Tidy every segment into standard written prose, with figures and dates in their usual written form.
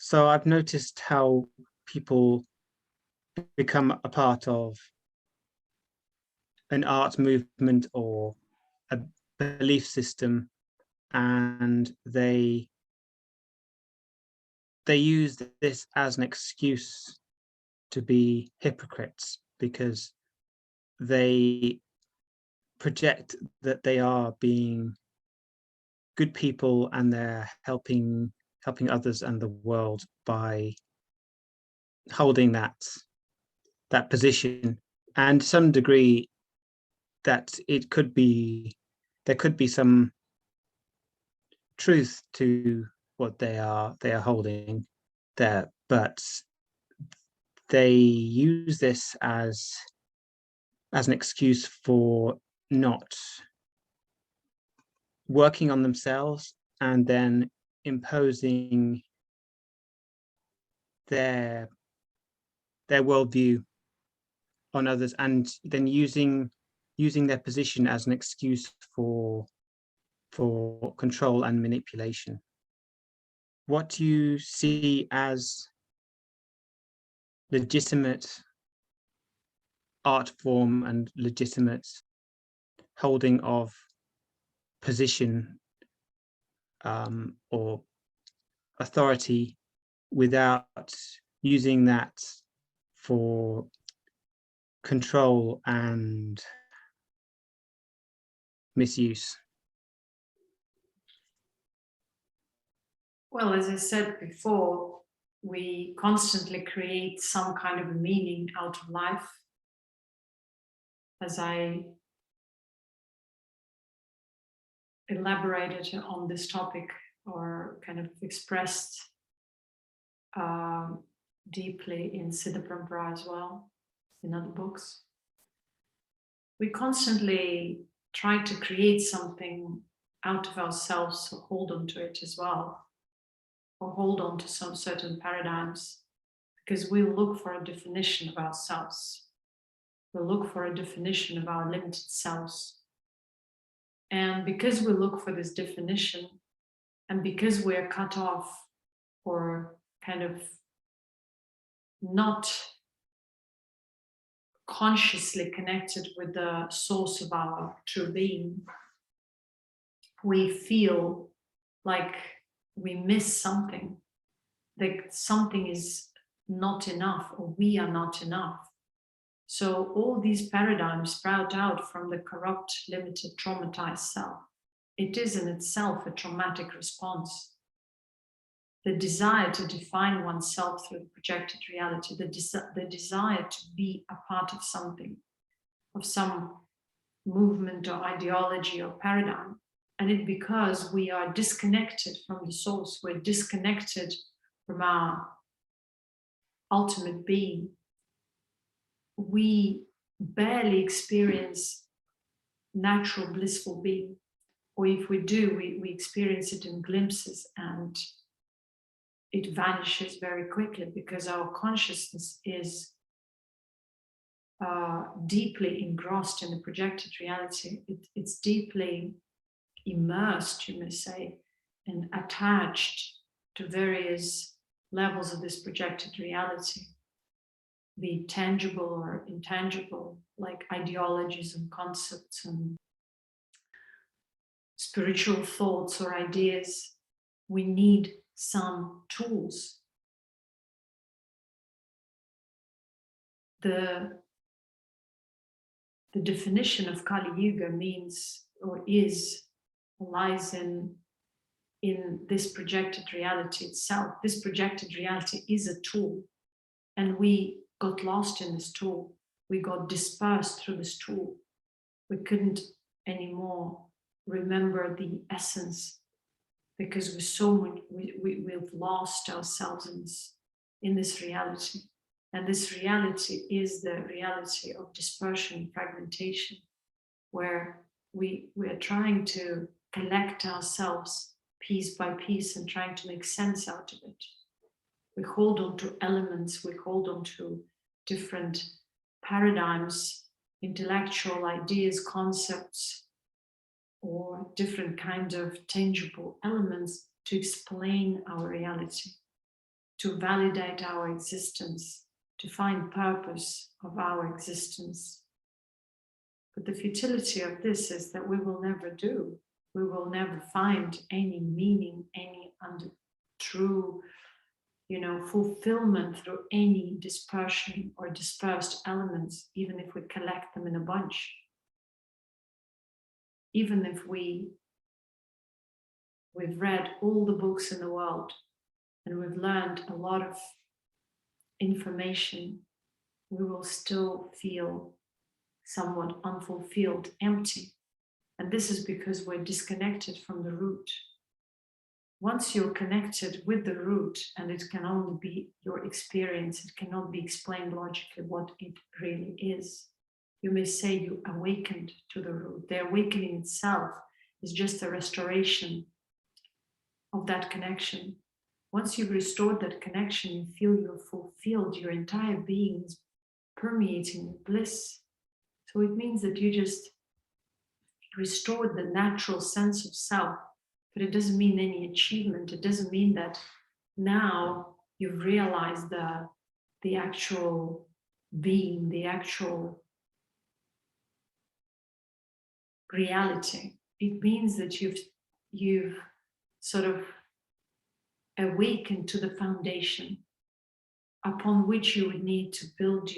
So I've noticed how people become a part of an art movement or a belief system, and they use this as an excuse to be hypocrites, because they project that they are being good people and they're helping others and the world by holding that position. And to some degree, that it could be, there could be some truth to what they are holding there, but they use this as an excuse for not working on themselves and then imposing their worldview on others, and then using their position as an excuse for control and manipulation. What do you see as legitimate art form and legitimate holding of position or authority without using that for control and misuse? Well, as I said before, we constantly create some kind of a meaning out of life. As I elaborated on this topic, or kind of expressed deeply in Siddha Tantra as well, in other books, we constantly try to create something out of ourselves, or hold on to it as well, or hold on to some certain paradigms, because we look for a definition of ourselves. We look for a definition of our limited selves. And because we look for this definition, and because we're cut off or kind of not consciously connected with the source of our true being, we feel like we miss something, like something is not enough, or we are not enough. So all these paradigms sprout out from the corrupt, limited, traumatized self. It is in itself a traumatic response. The desire to define oneself through the projected reality, the desire to be a part of something, of some movement or ideology or paradigm. And it's because we are disconnected from the source, we're disconnected from our ultimate being. We barely experience natural blissful being, or if we do, we experience it in glimpses, and it vanishes very quickly because our consciousness is deeply engrossed in the projected reality. It's deeply immersed, you may say, and attached to various levels of this projected reality, be it tangible or intangible, like ideologies and concepts and spiritual thoughts or ideas. We need some tools. The definition of Kali Yuga means, or lies in this projected reality itself. This projected reality is a tool, and we got lost in this tool. We got dispersed through this tool. We couldn't anymore remember the essence, because we've lost ourselves in this reality. And this reality is the reality of dispersion, fragmentation, where we are trying to collect ourselves piece by piece and trying to make sense out of it. We hold on to elements, we hold on to different paradigms, intellectual ideas, concepts, or different kinds of tangible elements to explain our reality, to validate our existence, to find purpose of our existence. But the futility of this is that we will never do. We will never find any meaning, any true, fulfillment through any dispersion or dispersed elements, even if we collect them in a bunch. Even if we've read all the books in the world and we've learned a lot of information, we will still feel somewhat unfulfilled, empty. And this is because we're disconnected from the root. Once you're connected with the root, and it can only be your experience, it cannot be explained logically what it really is. You may say you awakened to the root. The awakening itself is just a restoration of that connection. Once you've restored that connection, you feel you're fulfilled, your entire being is permeating with bliss. So it means that you just restored the natural sense of self, but it doesn't mean any achievement. It doesn't mean that now you've realized the actual being, the actual reality. It means that you've sort of awakened to the foundation upon which you would need to build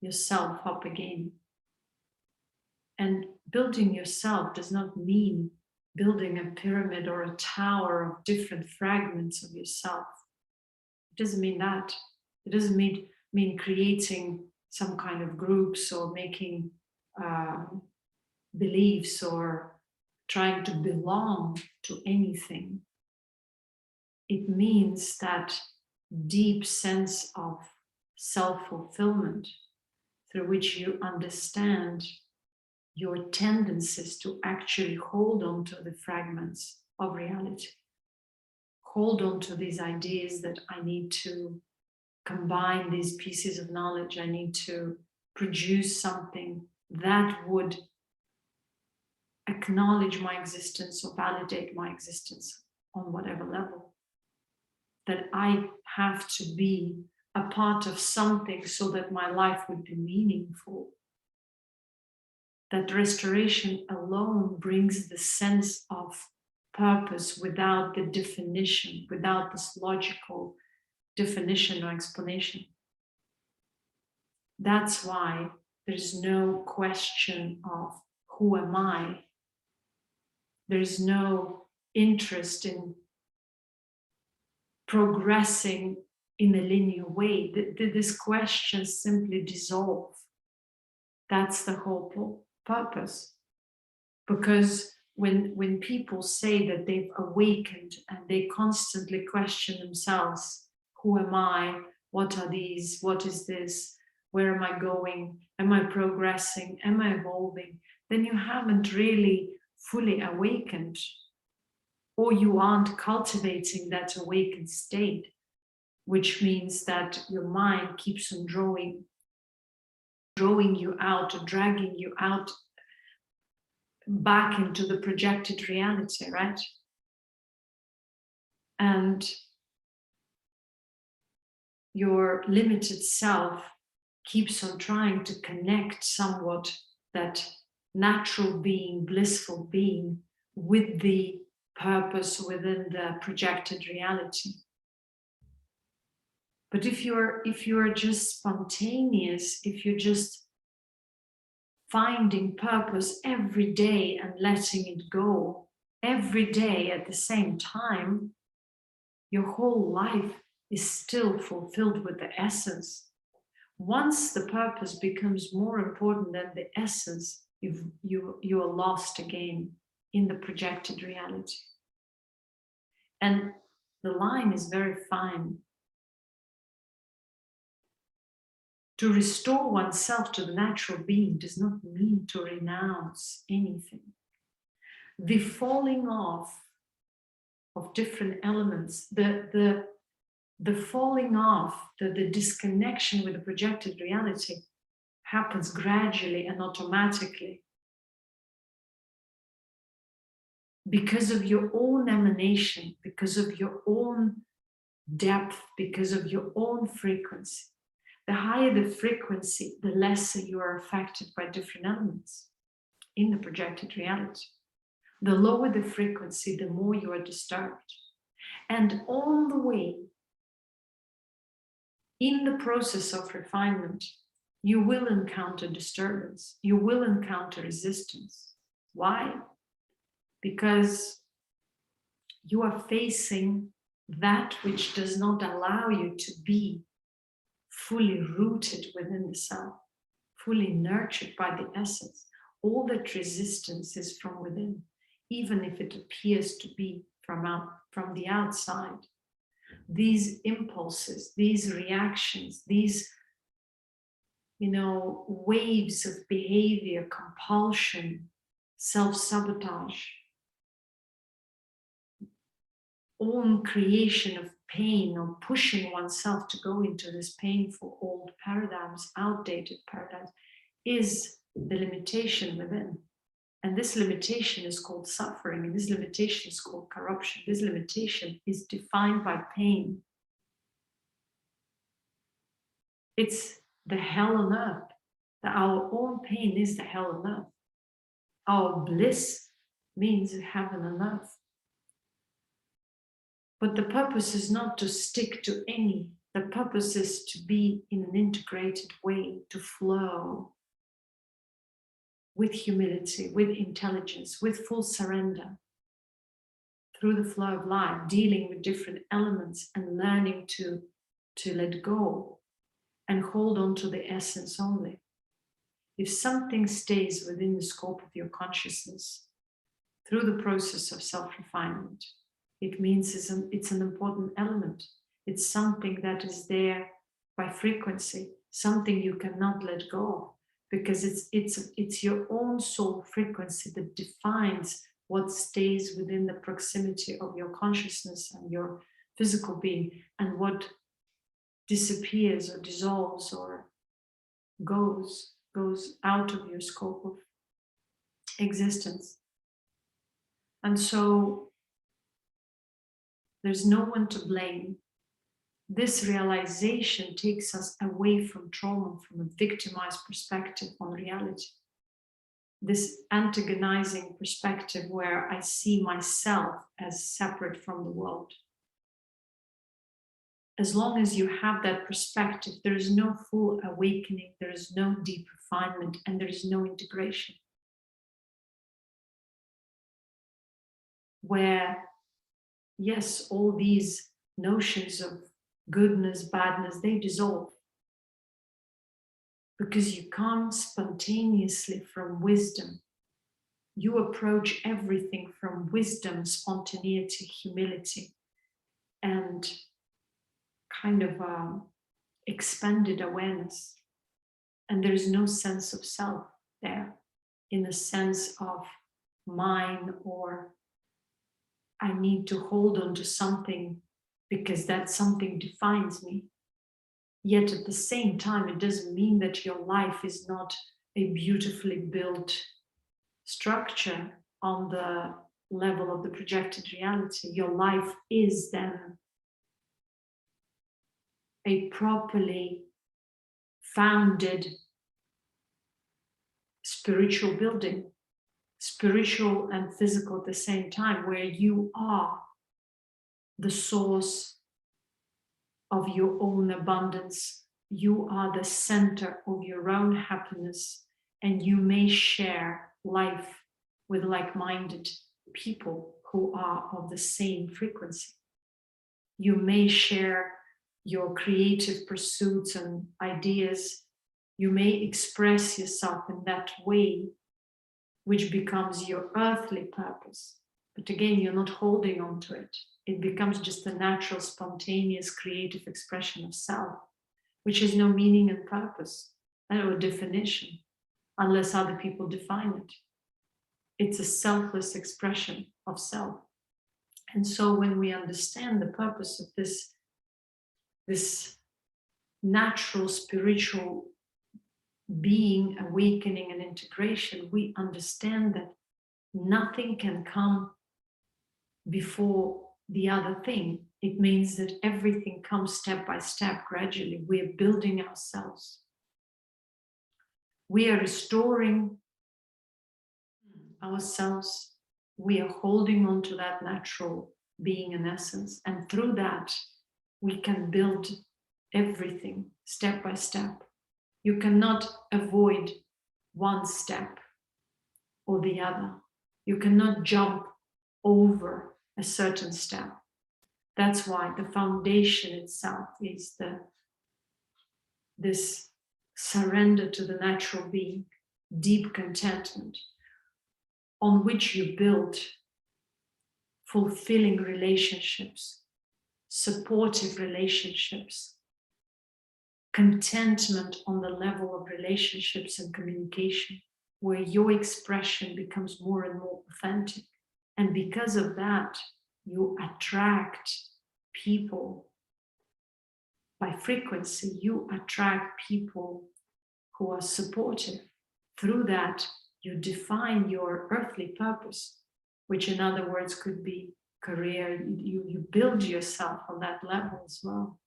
yourself up again. And building yourself does not mean building a pyramid or a tower of different fragments of yourself. It doesn't mean that. It doesn't mean creating some kind of groups or making beliefs or trying to belong to anything. It means that deep sense of self-fulfillment through which you understand your tendencies to actually hold on to the fragments of reality. Hold on to these ideas that I need to combine these pieces of knowledge. I need to produce something that would acknowledge my existence or validate my existence on whatever level. That I have to be a part of something so that my life would be meaningful. That restoration alone brings the sense of purpose without the definition, without this logical definition or explanation. That's why there's no question of who am I? There's no interest in progressing in a linear way. These questions simply dissolve. That's the whole purpose. Because when people say that they've awakened and they constantly question themselves, who am I? What are these? What is this? Where am I going? Am I progressing? Am I evolving? Then you haven't really fully awakened, or you aren't cultivating that awakened state, which means that your mind keeps on drawing you out or dragging you out back into the projected reality, right? And your limited self keeps on trying to connect somewhat that natural being, blissful being, with the purpose within the projected reality. But if you're just spontaneous, if you're just finding purpose every day and letting it go every day at the same time, your whole life is still fulfilled with the essence. Once the purpose becomes more important than the essence, you are lost again in the projected reality. And the line is very fine. To restore oneself to the natural being does not mean to renounce anything. The falling off of different elements, the falling off, the disconnection with the projected reality happens gradually and automatically because of your own emanation, because of your own depth because of your own frequency. The higher the frequency, the lesser you are affected by different elements in the projected reality. The lower the frequency, the more you are disturbed. And on the way, in the process of refinement, you will encounter disturbance. You will encounter resistance. Why? Because you are facing that which does not allow you to be fully rooted within the self, fully nurtured by the essence. All that resistance is from within, even if it appears to be from the outside. These impulses, these reactions, these waves of behavior, compulsion, self-sabotage, own creation of pain or pushing oneself to go into this painful old paradigms, outdated paradigms, is the limitation within. And this limitation is called suffering, and this limitation is called corruption. This limitation is defined by pain. It's the hell on earth. Our own pain is the hell on earth. Our bliss means heaven on earth. But the purpose is not to stick to any. The purpose is to be in an integrated way, to flow with humility, with intelligence, with full surrender through the flow of life, dealing with different elements and learning to let go and hold on to the essence only. If something stays within the scope of your consciousness through the process of self-refinement, it means it's an important element. It's something that is there by frequency, something you cannot let go of, because it's your own soul frequency that defines what stays within the proximity of your consciousness and your physical being, and what disappears or dissolves or goes out of your scope of existence. And so there's no one to blame. This realization takes us away from trauma, from a victimized perspective on reality. This antagonizing perspective where I see myself as separate from the world. As long as you have that perspective, there is no full awakening, there is no deep refinement, and there is no integration. Where, yes, all these notions of goodness, badness, they dissolve. Because you come spontaneously from wisdom. You approach everything from wisdom, spontaneity, humility, and kind of expanded awareness. And there is no sense of self there, in the sense of mine, or I need to hold on to something because that something defines me. Yet at the same time, it doesn't mean that your life is not a beautifully built structure on the level of the projected reality. Your life is then a properly founded spiritual building, spiritual and physical at the same time, where you are the source of your own abundance. You are the center of your own happiness, and you may share life with like-minded people who are of the same frequency. You may share your creative pursuits and ideas. You may express yourself in that way, which becomes your earthly purpose. But again, you're not holding on to it. It becomes just a natural, spontaneous, creative expression of self, which has no meaning and purpose or definition, unless other people define it. It's a selfless expression of self. And so when we understand the purpose of this natural spiritual being, awakening and integration, we understand that nothing can come before the other thing. It means that everything comes step by step, gradually. We are building ourselves. We are restoring ourselves. We are holding on to that natural being and essence. And through that, we can build everything step by step. You cannot avoid one step or the other. You cannot jump over a certain step. That's why the foundation itself is this surrender to the natural being, deep contentment, on which you build fulfilling relationships, supportive relationships, contentment on the level of relationships and communication, where your expression becomes more and more authentic. And because of that, you attract people by frequency. You attract people who are supportive. Through that, you define your earthly purpose, which in other words could be career. You build yourself on that level as well.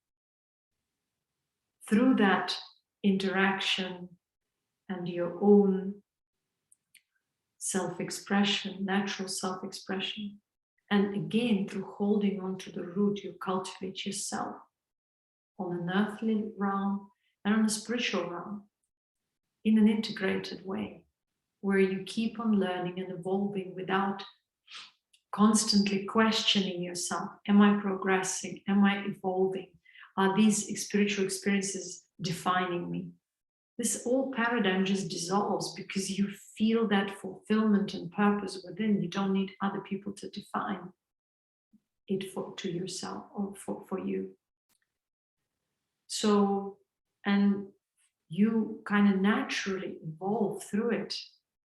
Through that interaction and your own self-expression, natural self-expression, and again, through holding on to the root, you cultivate yourself on an earthly realm and on a spiritual realm in an integrated way, where you keep on learning and evolving without constantly questioning yourself. Am I progressing? Am I evolving? Are these spiritual experiences defining me? This whole paradigm just dissolves because you feel that fulfillment and purpose within. You don't need other people to define it to yourself or for you. So, and you kind of naturally evolve through it.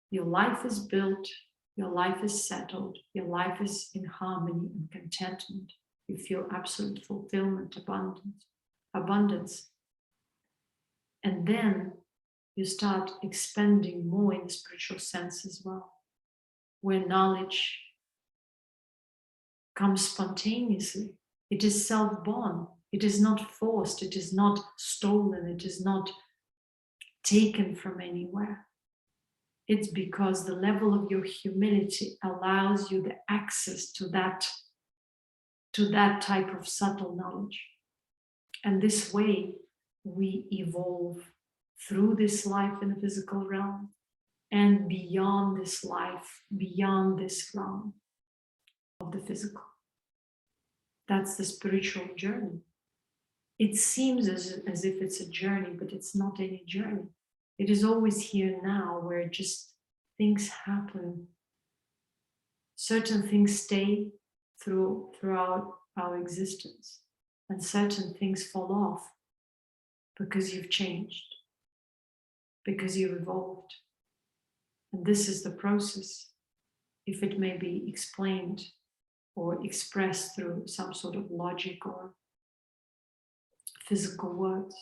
Your life is built, your life is settled, your life is in harmony and contentment. You feel absolute fulfillment, abundance. And then you start expanding more in the spiritual sense as well, where knowledge comes spontaneously. It is self-born. It is not forced. It is not stolen. It is not taken from anywhere. It's because the level of your humility allows you the access to that type of subtle knowledge. And this way, we evolve through this life in the physical realm and beyond this life, beyond this realm of the physical. That's the spiritual journey. It seems as if it's a journey, but it's not any journey. It is always here now, where just things happen. Certain things stay throughout our existence, and certain things fall off because you've changed, because you've evolved. And this is the process, if it may be explained or expressed through some sort of logic or physical words.